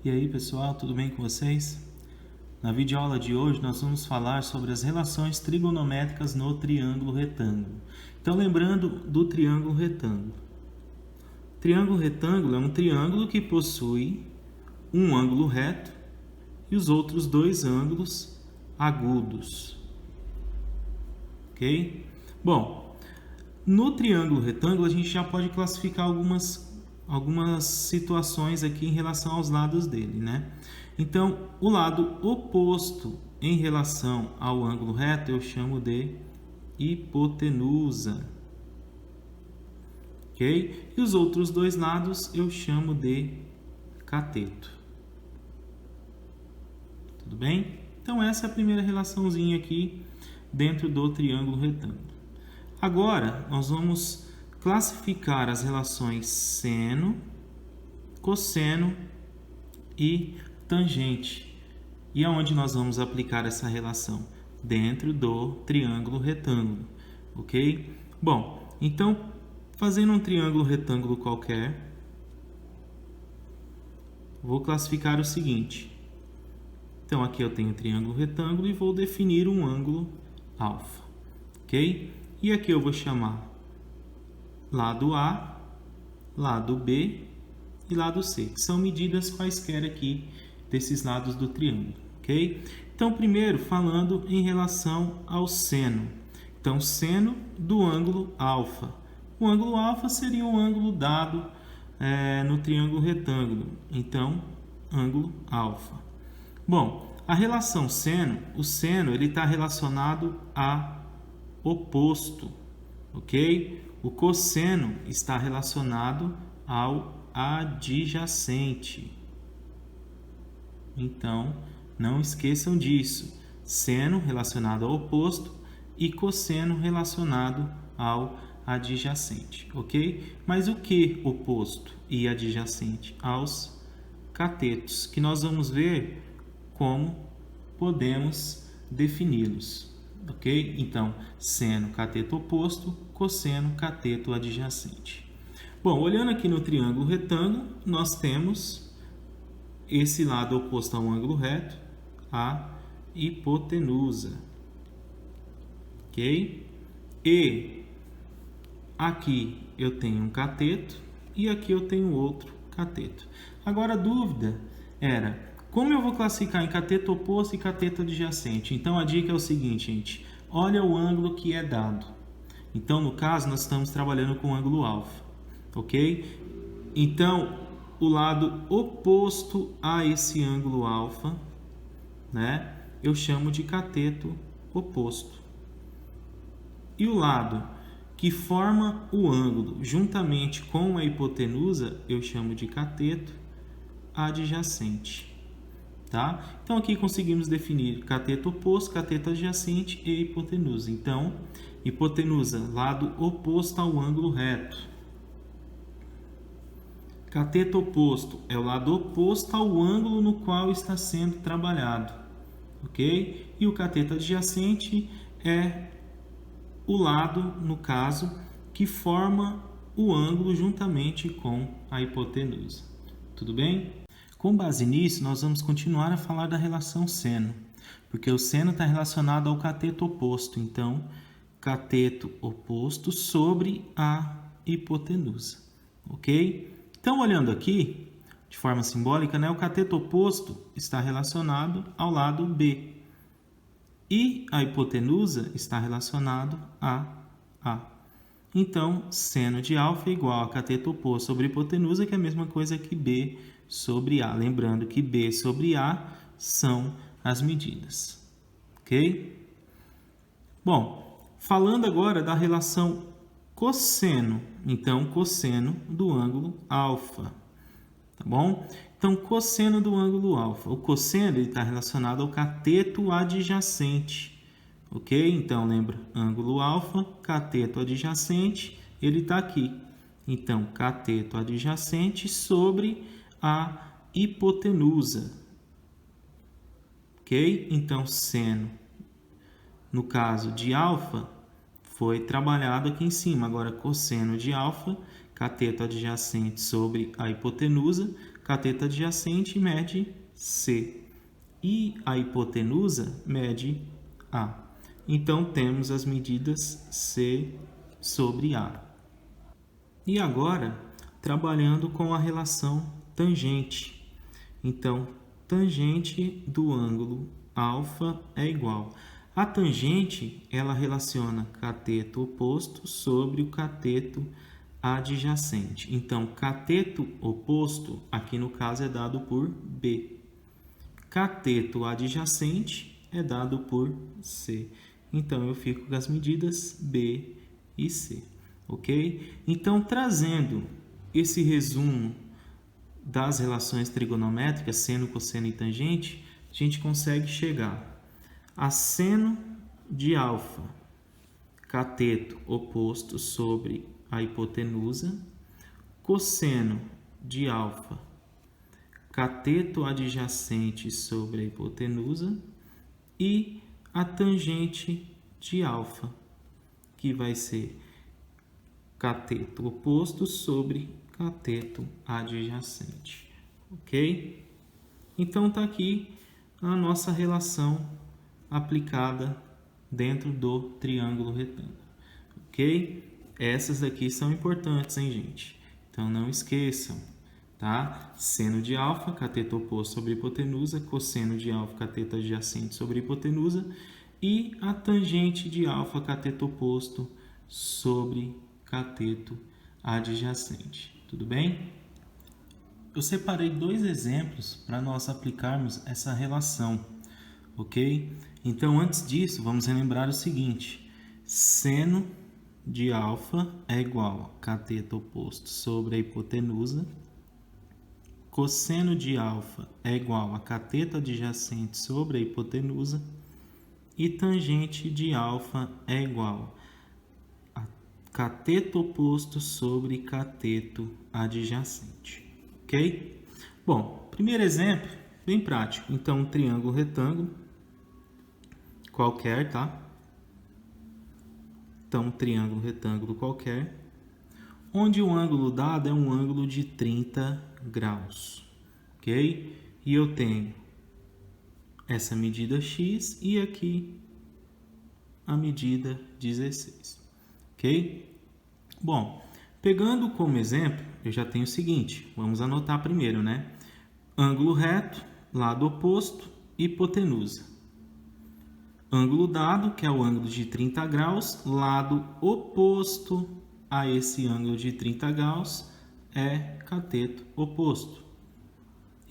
E aí pessoal, tudo bem com vocês? Na videoaula de hoje nós vamos falar sobre as relações trigonométricas no triângulo retângulo. Então lembrando do triângulo retângulo. Triângulo retângulo é um triângulo que possui um ângulo reto e os outros dois ângulos agudos. Ok? Bom, no triângulo retângulo a gente já pode classificar algumas situações aqui em relação aos lados dele, né? Então, o lado oposto em relação ao ângulo reto eu chamo de hipotenusa, ok? E os outros dois lados eu chamo de cateto. Tudo bem? Então, essa é a primeira relaçãozinha aqui dentro do triângulo retângulo. Agora, nós vamos classificar as relações seno, cosseno e tangente. E aonde nós vamos aplicar essa relação? Dentro do triângulo retângulo, ok? Bom, então, fazendo um triângulo retângulo qualquer, vou classificar o seguinte. Então, aqui eu tenho um triângulo retângulo e vou definir um ângulo alfa, ok? E aqui eu vou chamar lado A, lado B e lado C, que são medidas quaisquer aqui desses lados do triângulo, ok? Então, primeiro, falando em relação ao seno. Então, seno do ângulo alfa. O ângulo alfa seria um ângulo dado no triângulo retângulo. Então, ângulo alfa. Bom, a relação seno, o seno ele está relacionado a oposto, ok? O cosseno está relacionado ao adjacente. Então, não esqueçam disso. Seno relacionado ao oposto e cosseno relacionado ao adjacente, ok? Mas o que oposto e adjacente? Aos catetos, que nós vamos ver como podemos defini-los. Ok? Então, seno, cateto oposto, cosseno, cateto adjacente. Bom, olhando aqui no triângulo retângulo, nós temos esse lado oposto ao ângulo reto, a hipotenusa. Ok? E aqui eu tenho um cateto e aqui eu tenho outro cateto. Agora a dúvida era: como eu vou classificar em cateto oposto e cateto adjacente? Então, a dica é o seguinte, gente. Olha o ângulo que é dado. Então, no caso, nós estamos trabalhando com o ângulo alfa. Ok? Então, o lado oposto a esse ângulo alfa, né, eu chamo de cateto oposto. E o lado que forma o ângulo juntamente com a hipotenusa, eu chamo de cateto adjacente. Tá? Então, aqui conseguimos definir cateto oposto, cateto adjacente e hipotenusa. Então, hipotenusa, lado oposto ao ângulo reto. Cateto oposto é o lado oposto ao ângulo no qual está sendo trabalhado. Ok? E o cateto adjacente é o lado, no caso, que forma o ângulo juntamente com a hipotenusa. Tudo bem? Com base nisso, nós vamos continuar a falar da relação seno, porque o seno está relacionado ao cateto oposto. Então, cateto oposto sobre a hipotenusa, ok? Então, olhando aqui, de forma simbólica, né, o cateto oposto está relacionado ao lado B e a hipotenusa está relacionado a A. Então, seno de alfa é igual a cateto oposto sobre hipotenusa, que é a mesma coisa que B sobre A. Lembrando que B sobre A são as medidas. Ok? Bom, falando agora da relação cosseno. Então, cosseno do ângulo alfa. Tá bom? Então, cosseno do ângulo alfa. O cosseno está relacionado ao cateto adjacente. Ok? Então, lembra? Ângulo alfa, cateto adjacente, ele está aqui. Então, cateto adjacente sobre a hipotenusa. Ok? Então, seno, no caso de alfa, foi trabalhado aqui em cima. Agora, cosseno de alfa, cateto adjacente sobre a hipotenusa, cateto adjacente mede C. E a hipotenusa mede A. Então, temos as medidas C sobre A. E agora, trabalhando com a relação tangente. Então, tangente do ângulo alfa é igual. A tangente, ela relaciona cateto oposto sobre o cateto adjacente. Então, cateto oposto, aqui no caso, é dado por B. Cateto adjacente é dado por C. Então, eu fico com as medidas B e C, ok? Então, trazendo esse resumo das relações trigonométricas, seno, cosseno e tangente, a gente consegue chegar a seno de alfa, cateto oposto sobre a hipotenusa, cosseno de alfa, cateto adjacente sobre a hipotenusa e a tangente de alfa, que vai ser cateto oposto sobre cateto adjacente, ok? Então, está aqui a nossa relação aplicada dentro do triângulo retângulo, ok? Essas aqui são importantes, hein, gente? Então, não esqueçam, tá? Seno de alfa, cateto oposto sobre hipotenusa, cosseno de alfa, cateto adjacente sobre hipotenusa e a tangente de alfa, cateto oposto sobre cateto adjacente. Tudo bem? Eu separei dois exemplos para nós aplicarmos essa relação, ok? Então, antes disso, vamos relembrar o seguinte: seno de alfa é igual a cateto oposto sobre a hipotenusa, cosseno de alfa é igual a cateto adjacente sobre a hipotenusa e tangente de alfa é igual a cateto oposto sobre cateto adjacente, ok? Bom, primeiro exemplo, bem prático. Então, um triângulo retângulo qualquer, tá? Então, um triângulo retângulo qualquer, onde o ângulo dado é um ângulo de 30 graus, ok? E eu tenho essa medida x e aqui a medida 16, ok? Bom, pegando como exemplo, eu já tenho o seguinte, vamos anotar primeiro, né? Ângulo reto, lado oposto, hipotenusa. Ângulo dado, que é o ângulo de 30 graus, lado oposto a esse ângulo de 30 graus é cateto oposto.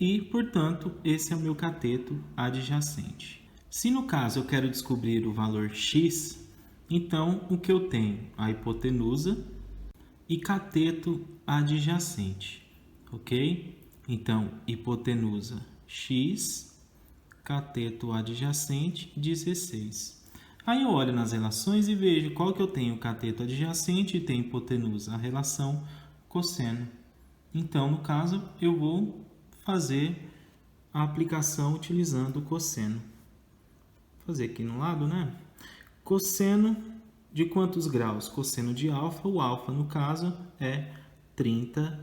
E, portanto, esse é o meu cateto adjacente. Se no caso eu quero descobrir o valor x, então o que eu tenho? A hipotenusa e cateto adjacente, ok? Então, hipotenusa x, cateto adjacente 16. Aí eu olho nas relações e vejo qual que eu tenho cateto adjacente e tem hipotenusa, a relação cosseno. Então, no caso, eu vou fazer a aplicação utilizando o cosseno. Vou fazer aqui no lado, né? Cosseno de quantos graus? Cosseno de alfa, o alfa no caso é 30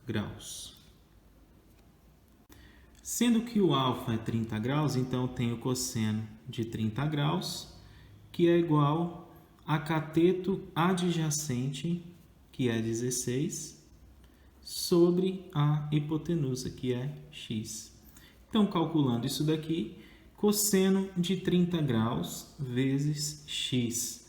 graus. Sendo que o alfa é 30 graus, então eu tenho cosseno de 30 graus, que é igual a cateto adjacente, que é 16, sobre a hipotenusa, que é x. Então, calculando isso daqui, cosseno de 30 graus vezes x.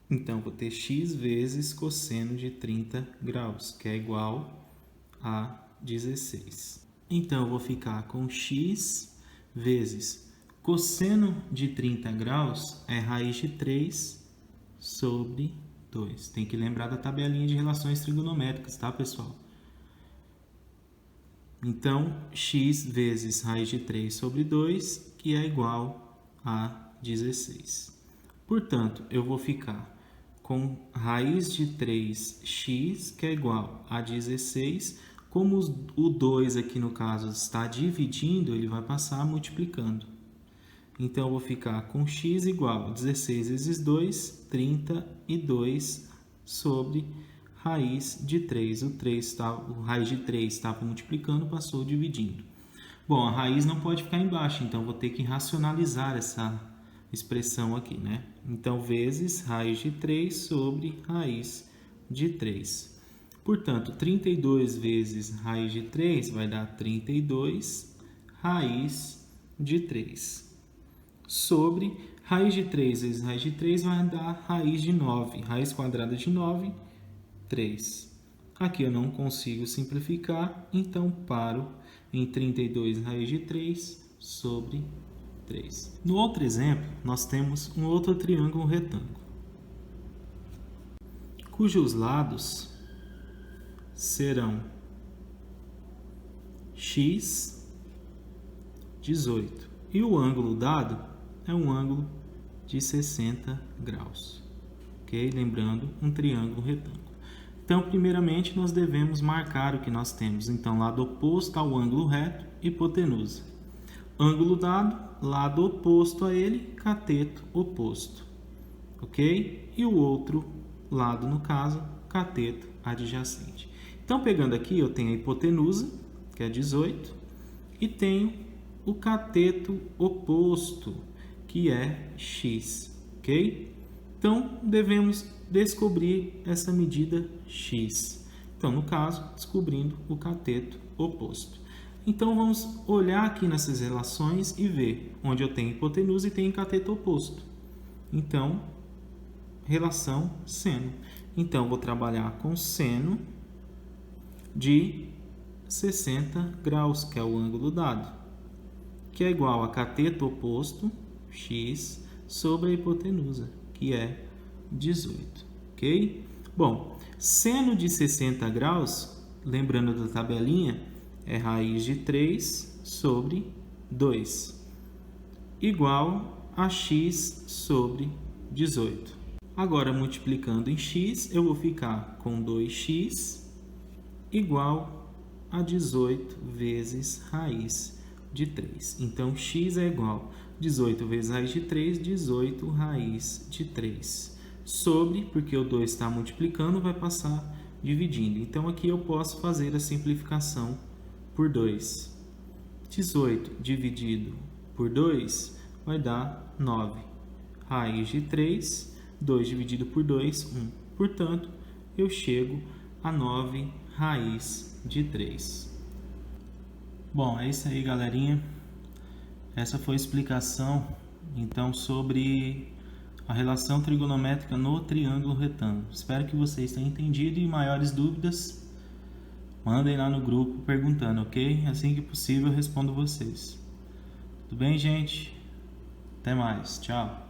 Então, vou ter x vezes cosseno de 30 graus, que é igual a 16. Então, eu vou ficar com x vezes cosseno de 30 graus é raiz de 3 sobre 2. Tem que lembrar da tabelinha de relações trigonométricas, tá, pessoal? Então, x vezes raiz de 3 sobre 2, que é igual a 16. Portanto, eu vou ficar com raiz de 3x, que é igual a 16. Como o 2 aqui no caso está dividindo, ele vai passar multiplicando. Então, eu vou ficar com x igual a 16 vezes 2, 32 sobre raiz de 3. O raiz de 3 estava multiplicando, passou dividindo. Bom, a raiz não pode ficar embaixo, então vou ter que racionalizar essa expressão aqui, né? Então, vezes raiz de 3 sobre raiz de 3. Portanto, 32 vezes raiz de 3 vai dar 32 raiz de 3. Sobre raiz de 3 vezes raiz de 3 vai dar raiz de 9. Raiz quadrada de 9, 3. Aqui eu não consigo simplificar, então paro em 32 raiz de 3 sobre 3. No outro exemplo, nós temos um outro triângulo retângulo, cujos lados serão x, 18. E o ângulo dado é um ângulo de 60 graus. Ok? Lembrando, um triângulo retângulo. Então, primeiramente, nós devemos marcar o que nós temos. Então, lado oposto ao ângulo reto, hipotenusa. Ângulo dado, lado oposto a ele, cateto oposto. Ok? E o outro lado, no caso, cateto adjacente. Então, pegando aqui, eu tenho a hipotenusa, que é 18, e tenho o cateto oposto, que é x. Ok? Então, devemos descobrir essa medida x. Então, no caso, descobrindo o cateto oposto. Então, vamos olhar aqui nessas relações e ver onde eu tenho hipotenusa e tenho cateto oposto. Então, relação seno. Então, vou trabalhar com seno de 60 graus, que é o ângulo dado, que é igual a cateto oposto, x, sobre a hipotenusa, que é 18, ok? Bom, seno de 60 graus, lembrando da tabelinha, é raiz de 3 sobre 2, igual a x sobre 18. Agora, multiplicando em x, eu vou ficar com 2x igual a 18 vezes raiz de 3. Então, x é igual a 18 vezes raiz de 3, 18 raiz de 3. Sobre, porque o 2 está multiplicando, vai passar dividindo. Então, aqui eu posso fazer a simplificação por 2. 18 dividido por 2 vai dar 9. Raiz de 3, 2 dividido por 2, 1. Portanto, eu chego a 9 raiz de 3. Bom, é isso aí, galerinha. Essa foi a explicação, então, sobre a relação trigonométrica no triângulo retângulo. Espero que vocês tenham entendido e maiores dúvidas, mandem lá no grupo perguntando, ok? Assim que possível eu respondo vocês. Tudo bem, gente? Até mais. Tchau.